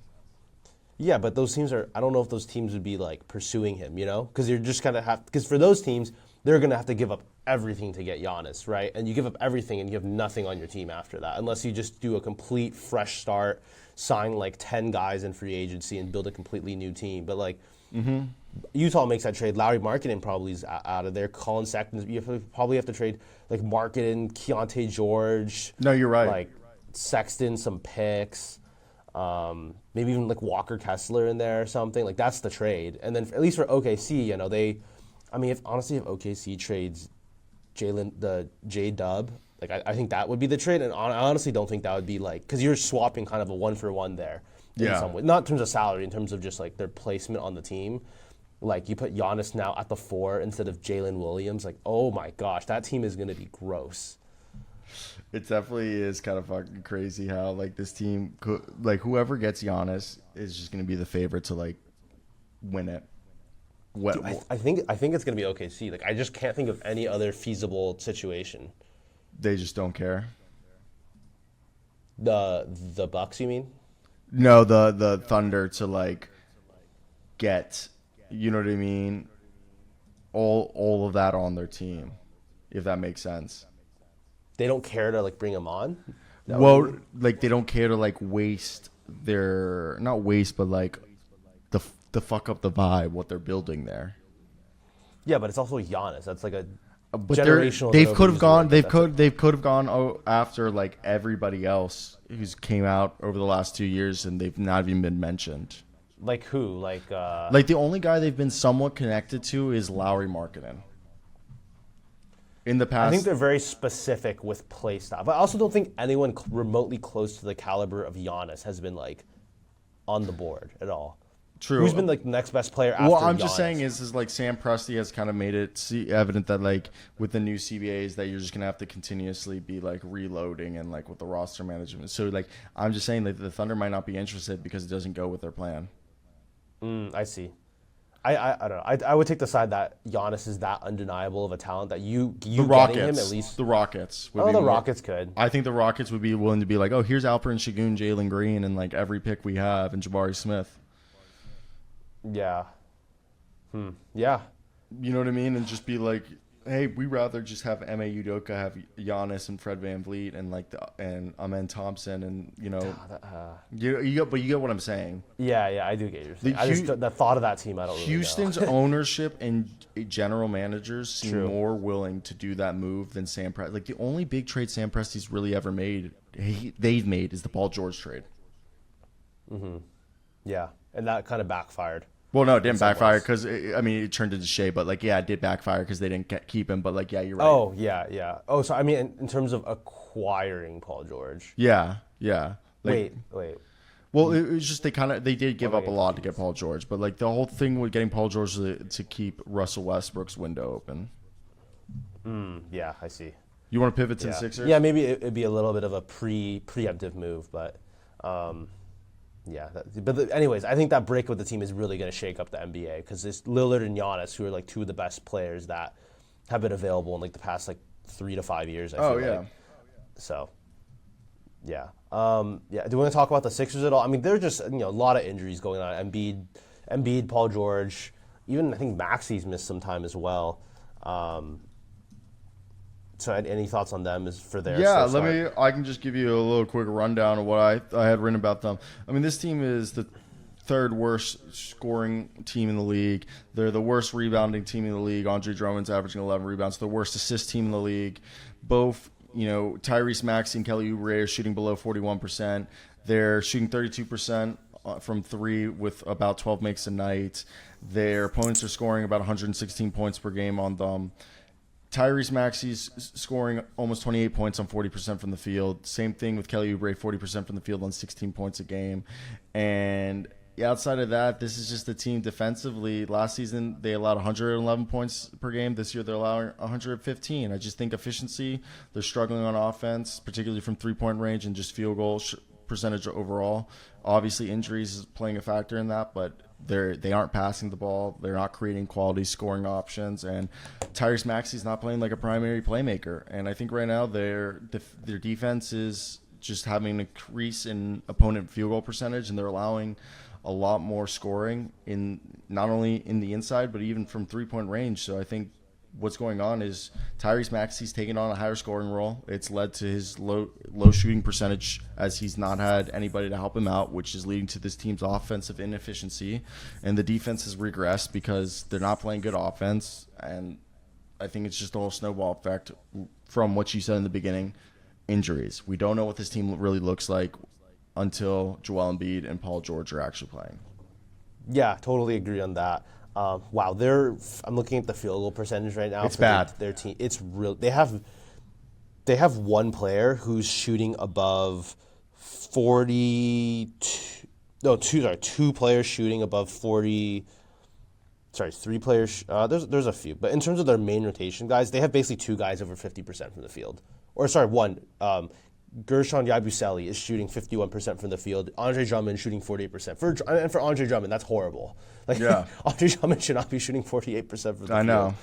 Yeah, but those teams are. I don't know if those teams would be like pursuing him. Because you're just going to have. Because for those teams, they're going to have to give up everything to get Giannis, right? And you give up everything, and you have nothing on your team after that, unless you just do a complete fresh start, sign like 10 guys in free agency, and build a completely new team. But like, Utah makes that trade. Lauri Markkanen probably is out of there. Colin Sexton, you probably have to trade like Markkanen, Keontae George. No, you're right. Like Sexton, some picks. Maybe even like Walker Kessler in there or something. Like that's the trade. And then at least for OKC, if OKC trades J-Dub, like I think that would be the trade. And I honestly don't think that would be like, because you're swapping kind of a 1-for-1 there in some way. Not in terms of salary, in terms of just like their placement on the team. Like you put Giannis now at the 4 instead of Jalen Williams. Like, oh my gosh, that team is going to be gross. It definitely is kind of fucking crazy how like this team, like whoever gets Giannis is just going to be the favorite to like win it. Dude, I think it's going to be OKC. Like I just can't think of any other feasible situation. They just don't care. The Bucks, you mean? No, the Thunder to like get, you know what I mean? All of that on their team, if that makes sense. They don't care to like bring him on? Well, like they don't care to like waste their, not waste, but like the fuck up the vibe what they're building there. Yeah, but it's also Giannis. That's like a but generational. They could have gone after like everybody else who's came out over the last 2 years and they've not even been mentioned. Like who? Like the only guy they've been somewhat connected to is Lauri Markkanen. In the past, I think they're very specific with play style, but I also don't think anyone remotely close to the caliber of Giannis has been like on the board at all. True. Who's been like the next best player after What I'm Giannis? just saying is like Sam Presti has kind of made it evident that like with the new CBAs that you're just gonna have to continuously be like reloading and like with the roster management. So like I'm just saying that the Thunder might not be interested because it doesn't go with their plan. I see. I don't know. I would take the side that Giannis is that undeniable of a talent that you The Rockets, getting him at least. the Rockets. Would Oh, be the more- Rockets could. I think the Rockets would be willing to be like, oh, here's Alperen Şengün, Jalen Green, and like every pick we have, and Jabari Smith. Yeah. Yeah. You know what I mean? And just be like, hey, we rather just have Ime Udoka, have Giannis and Fred VanVleet, and like and Amen Thompson, and you know, you get what I'm saying. Yeah, I do get your thing. The thought of that team, I don't really Houston's know. ownership and general managers seem True. more willing to do that move than Sam Presti. Like the only big trade Sam Presti's really ever made, they've made, is the Paul George trade. Yeah, and that kind of backfired. Well, no, it didn't backfire because it turned into Shea, but like, yeah, it did backfire because they didn't keep him. But like, yeah, you're right. Oh, yeah. Oh, so I mean, in terms of acquiring Paul George. Yeah. Like, Wait. Well, it was just they did give up a lot to get Paul George, but like the whole thing with getting Paul George to keep Russell Westbrook's window open. Yeah, I see. You want to pivot to the Yeah. Sixers? Yeah, maybe it'd be a little bit of a preemptive move, but yeah. Anyways, I think that break with the team is really going to shake up the NBA because it's Lillard and Giannis, who are like two of the best players that have been available in like the past like 3 to 5 years. I feel like. So, yeah. Do we want to talk about the Sixers at all? I mean, there are just a lot of injuries going on. Embiid, Paul George, even I think Maxi's missed some time as well. So, any thoughts on them for their? Yeah, I can just give you a little quick rundown of what I had written about them. I mean, this team is the third worst scoring team in the league. They're the worst rebounding team in the league. Andre Drummond's averaging 11 rebounds. The worst assist team in the league. Both, Tyrese Maxey and Kelly Oubre are shooting below 41%. They're shooting 32% from three with about 12 makes a night. Their opponents are scoring about 116 points per game on them. Tyrese Maxey's scoring almost 28 points on 40% from the field. Same thing with Kelly Oubre, 40% from the field on 16 points a game. And outside of that, this is just the team defensively. Last season, they allowed 111 points per game. This year, they're allowing 115. I just think efficiency, they're struggling on offense, particularly from three-point range and just field goal percentage overall. Obviously, injuries is playing a factor in that, but they aren't passing the ball. They're not creating quality scoring options. And Tyrese Maxey's not playing like a primary playmaker. And I think right now their defense is just having an increase in opponent field goal percentage, and they're allowing a lot more scoring in not only in the inside but even from three-point range. So I think what's going on is Tyrese Maxey's taking on a higher scoring role. It's led to his low shooting percentage as he's not had anybody to help him out, which is leading to this team's offensive inefficiency. And the defense has regressed because they're not playing good offense. And I think it's just a whole snowball effect from what you said in the beginning, injuries. We don't know what this team really looks like until Joel Embiid and Paul George are actually playing. Yeah, totally agree on that. Wow, I'm looking at the field goal percentage right now. It's bad. Their team. It's real. They have one player who's shooting above 42. No, two players shooting above 40. Sorry, three players. There's a few, but in terms of their main rotation guys, they have basically two guys over 50% from the field. Or sorry, one. Gershon Yabusele is shooting 51% from the field. Andre Drummond shooting 48%. And for Andre Drummond, that's horrible. Yeah. Andre Drummond should not be shooting 48% from the field. I know.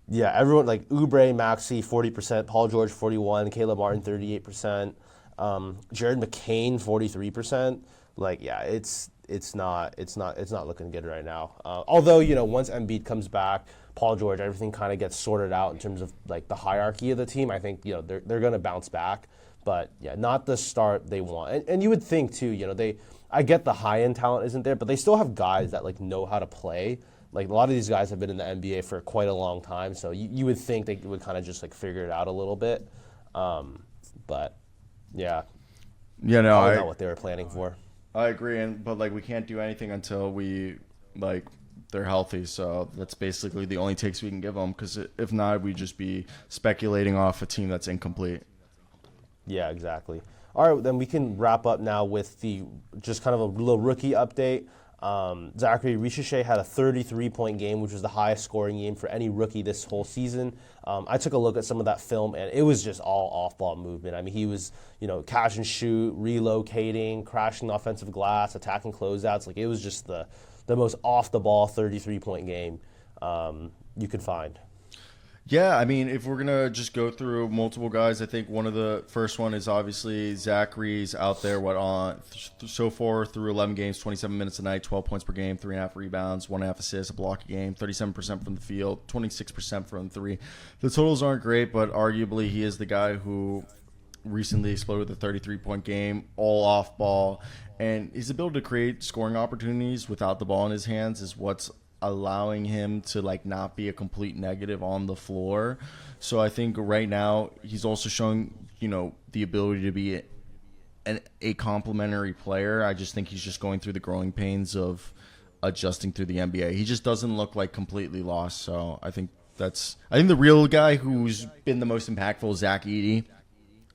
Everyone like Oubre, Maxey 40%, Paul George 41%, Caleb Martin 38%, Jared McCain 43%. It's not looking good right now. Although once Embiid comes back, Paul George, everything kind of gets sorted out in terms of like the hierarchy of the team. I think they're going to bounce back, but yeah, not the start they want. And you would think too, I get the high end talent isn't there, but they still have guys that like know how to play. Like a lot of these guys have been in the NBA for quite a long time, so you would think they would kind of just like figure it out a little bit. But yeah, probably not what they were planning for. I agree, but like we can't do anything until they're healthy. So that's basically the only takes we can give them, because if not, we'd just be speculating off a team that's incomplete. Yeah, exactly. All right, then we can wrap up now with just kind of a little rookie update. Zachary Richeche had a 33-point game, which was the highest scoring game for any rookie this whole season. I took a look at some of that film, and it was just all off-ball movement. I mean, he was, catch and shoot, relocating, crashing the offensive glass, attacking closeouts. Like, it was just the most off-the-ball 33-point game you could find. Yeah, I mean, if we're going to just go through multiple guys, I think one of the first one is obviously Zachary's out there, so far through 11 games, 27 minutes a night, 12 points per game, 3.5 rebounds, 1.5 assists, a block a game, 37% from the field, 26% from three. The totals aren't great, but arguably he is the guy who recently exploded the 33-point game, all off ball. And his ability to create scoring opportunities without the ball in his hands is what's allowing him to not be a complete negative on the floor. So I think right now he's also showing, the ability to be a complementary player. I just think he's just going through the growing pains of adjusting through the NBA. He just doesn't look like completely lost. So I think the real guy who's been the most impactful is Zach Eady,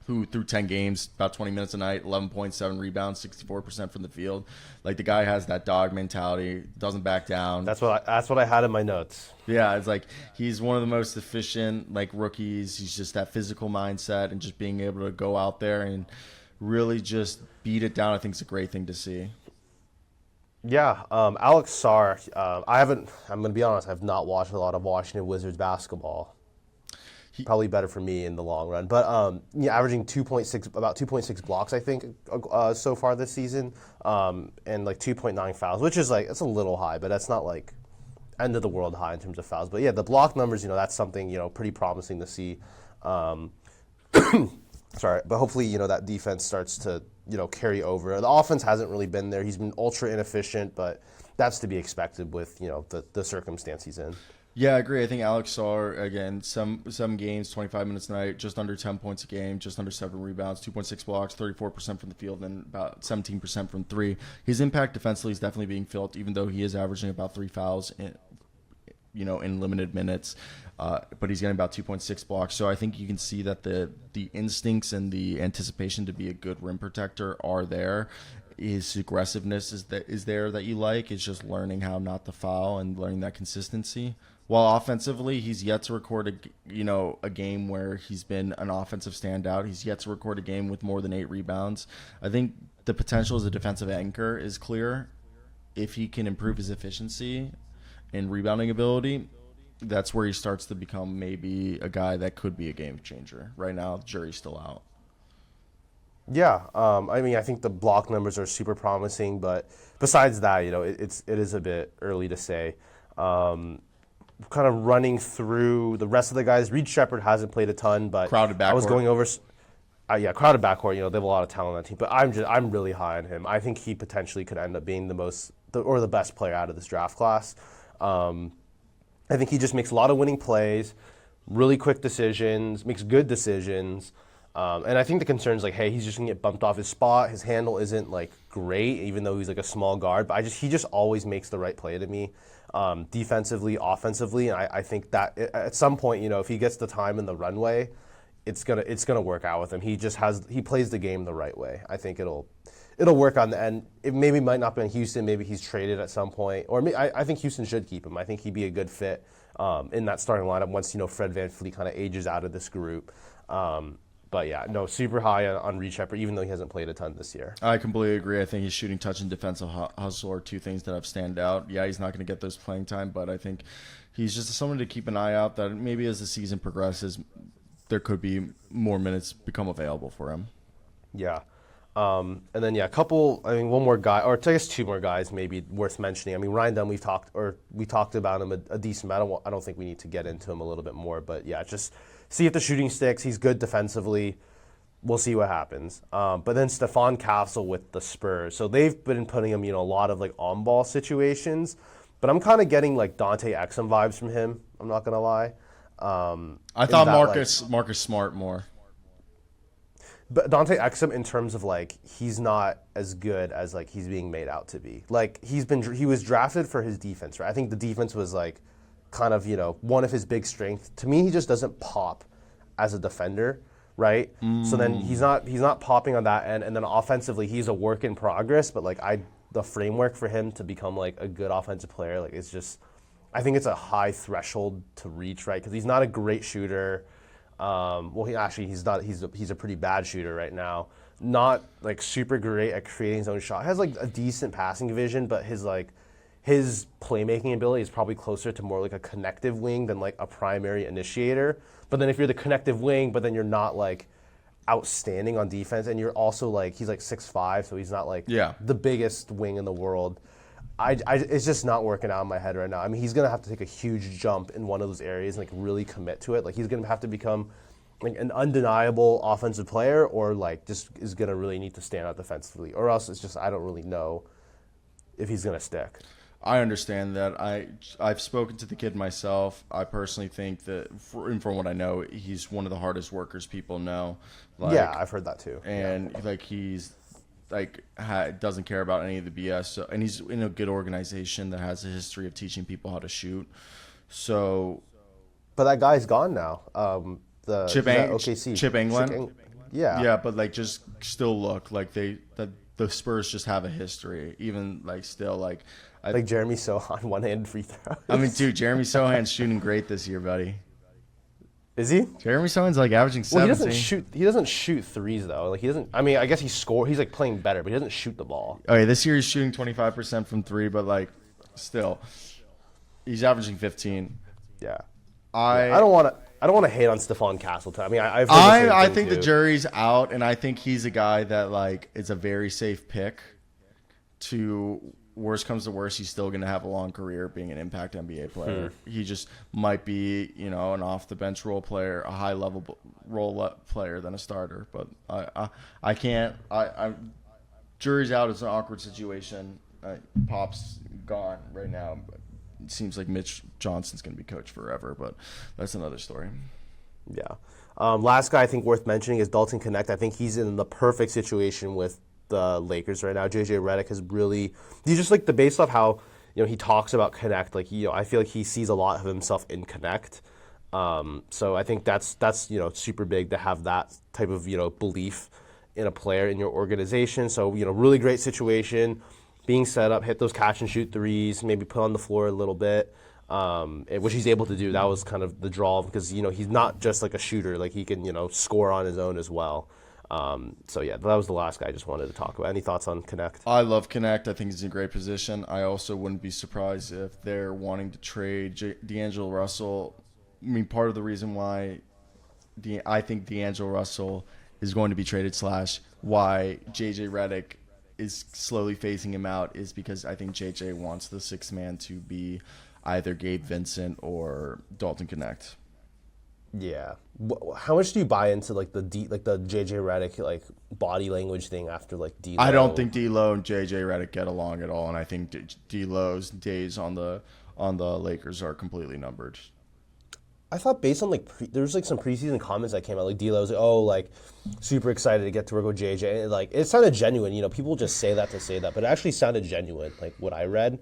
who through 10 games, about 20 minutes a night, 11.7 rebounds, 64% from the field. Like, the guy has that dog mentality, doesn't back down. That's what I had in my notes. Yeah, it's like he's one of the most efficient rookies. He's just that physical mindset and just being able to go out there and really just beat it down. I think it's a great thing to see. Yeah, Alex Sarr. I'm going to be honest, I have not watched a lot of Washington Wizards basketball. Probably better for me in the long run, but averaging about 2.6 blocks, I think, so far this season, and 2.9 fouls, which is it's a little high, but that's not end of the world high in terms of fouls. But yeah, the block numbers, that's something pretty promising to see. Sorry, but hopefully that defense starts to carry over. The offense hasn't really been there. He's been ultra inefficient, but that's to be expected with the circumstance he's in. Yeah, I agree. I think Alex Sarr, again, some games, 25 minutes a night, just under 10 points a game, just under 7 rebounds, 2.6 blocks, 34% from the field, and about 17% from three. His impact defensively is definitely being felt, even though he is averaging about 3 fouls in limited minutes. But he's getting about 2.6 blocks. So I think you can see that the instincts and the anticipation to be a good rim protector are there. His aggressiveness is there that you like. It's just learning how not to foul and learning that consistency. While offensively, he's yet to record a game where he's been an offensive standout. He's yet to record a game with more than 8 rebounds. I think the potential as a defensive anchor is clear. If he can improve his efficiency and rebounding ability, that's where he starts to become maybe a guy that could be a game changer. Right now, the jury's still out. Yeah, I mean, I think the block numbers are super promising, but besides that, it is a bit early to say. Kind of running through the rest of the guys. Reed Shepherd hasn't played a ton, but Crowded backcourt. I was going over. Crowded backcourt. They have a lot of talent on that team, but I'm really high on him. I think he potentially could end up being the best player out of this draft class. I think he just makes a lot of winning plays, really quick decisions, makes good decisions. And I think the concern is he's just gonna get bumped off his spot. His handle isn't great, even though he's a small guard. But he just always makes the right play to me, defensively, offensively. And I think that at some point, if he gets the time in the runway, it's gonna work out with him. He plays the game the right way. I think it'll work on the end. It maybe might not be in Houston. Maybe he's traded at some point, or I think Houston should keep him. I think he'd be a good fit in that starting lineup once Fred VanVleet kind of ages out of this group. But yeah, no, super high on Reed Shepherd, even though he hasn't played a ton this year. I completely agree. I think his shooting, touch, and defensive hustle are two things that have stand out. Yeah, he's not going to get those playing time, but I think he's just someone to keep an eye out that maybe as the season progresses, there could be more minutes become available for him. Yeah. And then, one more guy, or I guess 2 more guys maybe worth mentioning. I mean, Ryan Dunn, we talked about him a decent amount. I don't think we need to get into him a little bit more, but yeah, just see if the shooting sticks. He's good defensively. We'll see what happens. But then Stephon Castle with the Spurs. So they've been putting him, a lot of on-ball situations. But I'm kind of getting Dante Exum vibes from him. I'm not gonna lie. I thought Marcus Smart more. But Dante Exum, in terms of he's not as good as he's being made out to be. He was drafted for his defense, right? I think the defense was kind of one of his big strengths. To me, he just doesn't pop as a defender, right? So then he's not popping on that end, and then offensively he's a work in progress. But the framework for him to become a good offensive player, it's just, I think it's a high threshold to reach, right? Because he's not a great shooter. He's not. He's a pretty bad shooter right now. Not super great at creating his own shot. Has a decent passing vision, but his playmaking ability is probably closer to more a connective wing than a primary initiator. But then if you're the connective wing, but then you're not outstanding on defense, and you're also he's 6'5", so he's not the biggest wing in the world. It's just not working out in my head right now. I mean, he's going to have to take a huge jump in one of those areas and really commit to it. He's going to have to become an undeniable offensive player, or just is going to really need to stand out defensively, or else it's just, I don't really know if he's going to stick. I understand that. I've spoken to the kid myself. I personally think that, from what I know, he's one of the hardest workers people know. Yeah, I've heard that too. And he's doesn't care about any of the BS. So, and he's in a good organization that has a history of teaching people how to shoot. So, but that guy's gone now. Chip England. Yeah, but just still look the Spurs just have a history. Even still Jeremy Sohan one-handed free throws. I mean, dude, Jeremy Sohan's shooting great this year, buddy. Is he? Jeremy Sohan's averaging 17. He doesn't shoot threes though. He doesn't. I mean, I guess he scored. He's playing better, but he doesn't shoot the ball. Okay, this year he's shooting 25% from 3, but still, he's averaging 15. Yeah. I don't want to hate on Stephon Castle. I mean, I think the jury's out, and I think he's a guy that is a very safe pick. To worst comes to worst, he's still going to have a long career being an impact NBA player. He just might be, an off the bench role player, a high level role player than a starter. But I can't. Jury's out. It's an awkward situation. Pop's gone right now, but it seems like Mitch Johnson's going to be coach forever, but that's another story. Yeah. Last guy I think worth mentioning is Dalton Knecht. I think he's in the perfect situation with the Lakers right now. JJ Redick has really, he's just like based off how, he talks about Knecht, like, I feel like he sees a lot of himself in Knecht. So I think that's super big to have that type of, belief in a player in your organization. So, really great situation, being set up, hit those catch and shoot threes, maybe put on the floor a little bit. Which he's able to do. That was kind of the draw because, he's not just like a shooter. Like he can, score on his own as well. So, yeah, that was the last guy I just wanted to talk about. Any thoughts on Knecht? I love Knecht. I think he's in a great position. I also wouldn't be surprised if they're wanting to trade D'Angelo Russell. I mean, part of the reason why I think D'Angelo Russell is going to be traded / why JJ Redick is slowly phasing him out is because I think JJ wants the sixth man to be either Gabe Vincent or Dalton Knecht. Yeah. How much do you buy into the JJ Redick body language thing after D'Lo? I don't think D'Lo and JJ Redick get along at all, and I think D'Lo's days on the Lakers are completely numbered. I thought based on there was some preseason comments that came out D'Lo's super excited to get to work with JJ, and it sounded genuine. People just say that to say that, but it actually sounded genuine what I read.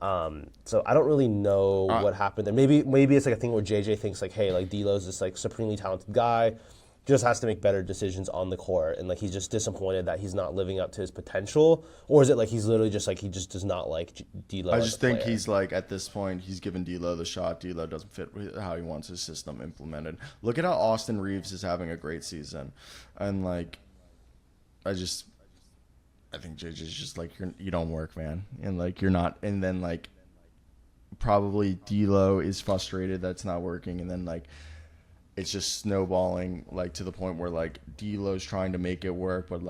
So I don't really know what happened there. Maybe it's a thing where JJ thinks hey, D'Lo's this supremely talented guy, just has to make better decisions on the court, and he's just disappointed that he's not living up to his potential, or is it he's literally just he just does not like D'Lo? I just think he's at this point he's given D'Lo the shot. D'Lo doesn't fit how he wants his system implemented. Look at how Austin Reeves is having a great season, and I think JJ's just you don't work, man, and you're not, and then probably D'Lo is frustrated that's not working, and then it's just snowballing to the point where D'Lo's trying to make it work, but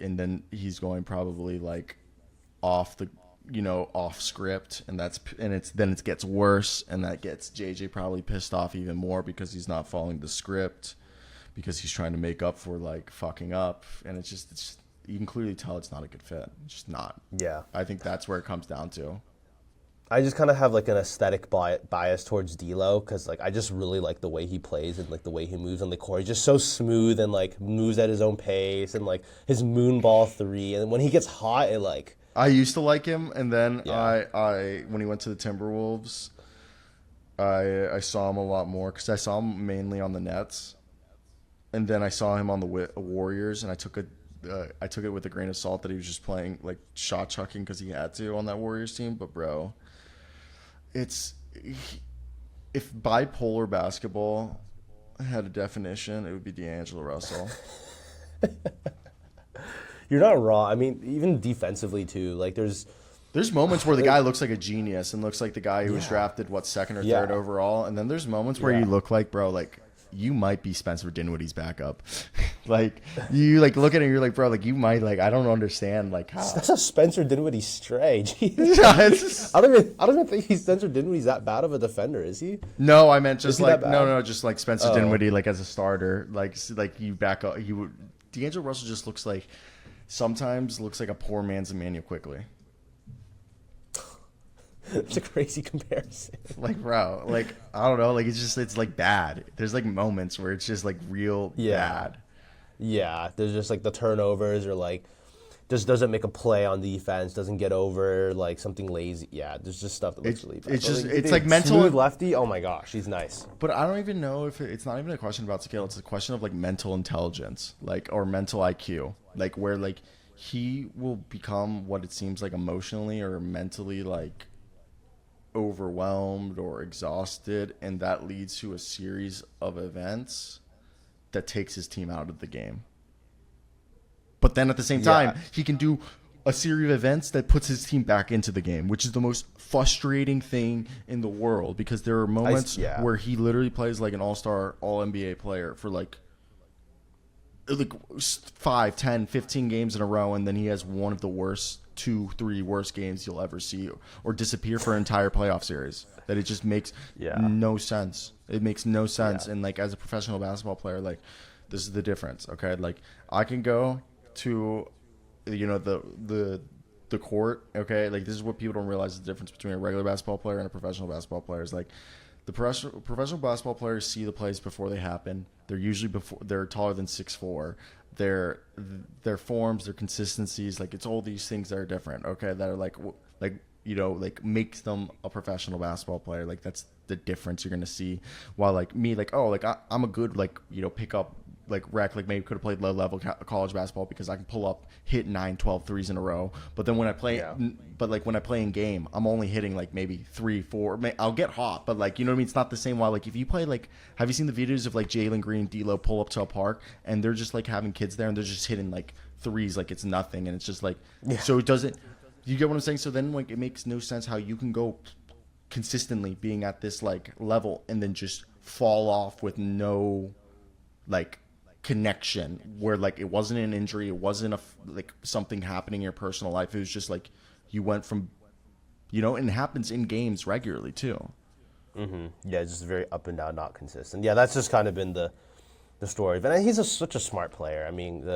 and then he's going probably off the off script, and it gets worse, and that gets JJ probably pissed off even more because he's not following the script, because he's trying to make up for fucking up, and it's just you can clearly tell it's not a good fit. It's just not. Yeah. I think that's where it comes down to. I just kind of have an aesthetic bias towards D'Lo because I just really like the way he plays and the way he moves on the court. He's just so smooth and moves at his own pace and his moonball three. And when he gets hot, I used to like him, and then Yeah. I when he went to the Timberwolves, I saw him a lot more because I saw him mainly on the Nets, and then I saw him on the Warriors, and I took it with a grain of salt that he was just playing shot chucking because he had to on that Warriors team. But bro, if bipolar basketball had a definition, it would be D'Angelo Russell. You're not wrong. I mean, even defensively too. There's moments where the guy looks like a genius and looks like the guy who was drafted second or third Yeah. overall, and then there's moments where you look bro, you might be Spencer Dinwiddie's backup. You look at it and you're bro, you might I don't understand how. That's a Spencer Dinwiddie stray. Jeez. Yeah, I don't even think Spencer Dinwiddie's that bad of a defender, is he? No, I meant just he that bad? no, just Spencer Dinwiddie as a starter, you back up. D'Angelo Russell just sometimes looks like a poor man's Emmanuel Quickly. It's a crazy comparison. Bro, I don't know, it's bad. There's moments where it's just real bad. Yeah, there's just the turnovers or just doesn't make a play on defense, doesn't get over something lazy. Yeah, there's just stuff that looks really bad. It's just it's mental. Smooth lefty. Oh my gosh, he's nice. But I don't even know if it's not even a question about skill. It's a question of mental intelligence, or mental IQ, where he will become what it seems emotionally or mentally overwhelmed or exhausted, and that leads to a series of events that takes his team out of the game. But then at the same time, he can do a series of events that puts his team back into the game, which is the most frustrating thing in the world, because there are moments where he literally plays like an all-star, all-NBA player for 5, 10, 15 games in a row, and then he has one of the worst 2-3 worst games you'll ever see, or disappear for an entire playoff series. That it just makes no sense. It makes no sense. And as a professional basketball player, this is the difference. Okay, I can go to the the court. Okay, like this is what people don't realize the difference between a regular basketball player and a professional basketball player is like the professional basketball players see the plays before they happen. They're usually they're taller than 6'4". Their forms, their consistencies, like it's all these things that are different. Okay, that are like makes them a professional basketball player. Like that's the difference you're gonna see. While like me, like I'm a good pick up rec, like maybe could have played low level college basketball because I can pull up, hit 9, 12 threes in a row. But then when I play, when I play in game, I'm only hitting like maybe 3, 4. I'll get hot, but like, you know what I mean? It's not the same. While like if you play have you seen the videos of like Jalen Green, D'Lo pull up to a park and they're just like having kids there and they're just hitting like threes like it's nothing, and it's just like so it doesn't. You get what I'm saying? So then like it makes no sense how you can go consistently being at this like level and then just fall off with no like connection where like it wasn't an injury, it wasn't something happening in your personal life. It was just like you went from, and it happens in games regularly too. Mm-hmm. Yeah, it's just very up and down, not consistent. Yeah, that's just kind of been the story. But he's such a smart player. I mean,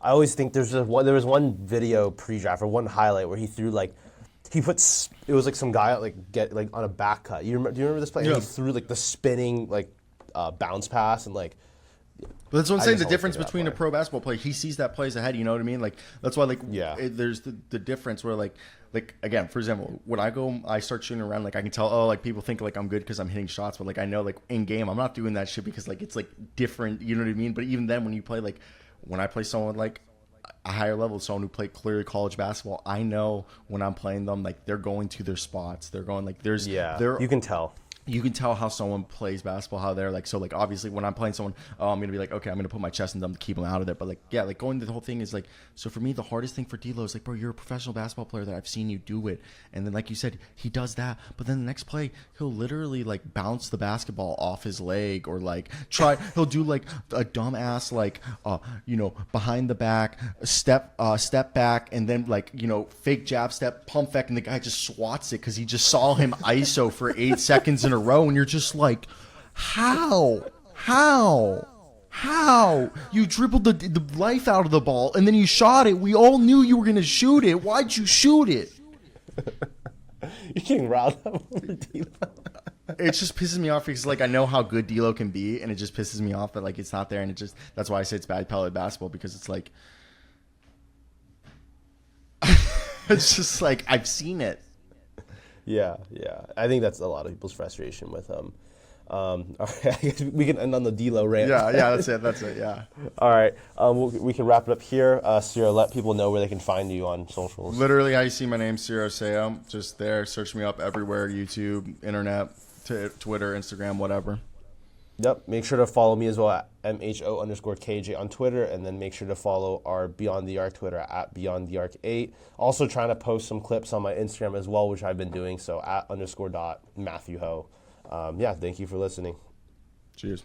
I always think there was one video pre-draft or one highlight where he threw it was like some guy on a back cut. Do you remember this play? Yeah. He threw like the spinning bounce pass and like. But that's what I'm saying. The difference between a pro basketball player, he sees that plays ahead. You know what I mean? Like that's why there's the difference where like again, for example, when I start shooting around, like I can tell like people think like I'm good because I'm hitting shots, but like I know like in game I'm not doing that shit because like it's like different. You know what I mean? But even then, when you play when I play someone like a higher level, someone who played clearly college basketball, I know when I'm playing them like they're going to their spots. They're going like you can tell. You can tell how someone plays basketball, how they're like, so like obviously when I'm playing someone, I'm going to be like, okay, I'm going to put my chest in them to keep them out of there. But like, yeah, like going to the whole thing is like, so for me, the hardest thing for D'Lo is like, bro, you're a professional basketball player that I've seen you do it. And then like you said, he does that. But then the next play, he'll literally like bounce the basketball off his leg or like he'll do like a dumbass, like, behind the back, step back. And then like, fake jab step, pump fake. And the guy just swats it because he just saw him ISO for 8 seconds in a row, and you're just like, how you dribbled the life out of the ball and then you shot it. We all knew you were gonna shoot it. Why'd you shoot it? You're getting riled up over D'Lo. It just pisses me off because like I know how good D'Lo can be, and it just pisses me off that like it's not there, and that's why I say it's bad pellet basketball, because it's like it's just like I've seen it. Yeah. I think that's a lot of people's frustration with him. All right, I guess we can end on the D'Lo rant. Yeah, that's it, yeah. All right, we can wrap it up here. Cyro, let people know where they can find you on socials. Literally, how you see my name, Cyro Sayum. Just there, search me up everywhere, YouTube, internet, Twitter, Instagram, whatever. Yep, make sure to follow me as well at MHO_KJ on Twitter, and then make sure to follow our Beyond the Arc Twitter at BeyondTheArc8. Also trying to post some clips on my Instagram as well, which I've been doing, so at _.MatthewHo. Thank you for listening. Cheers.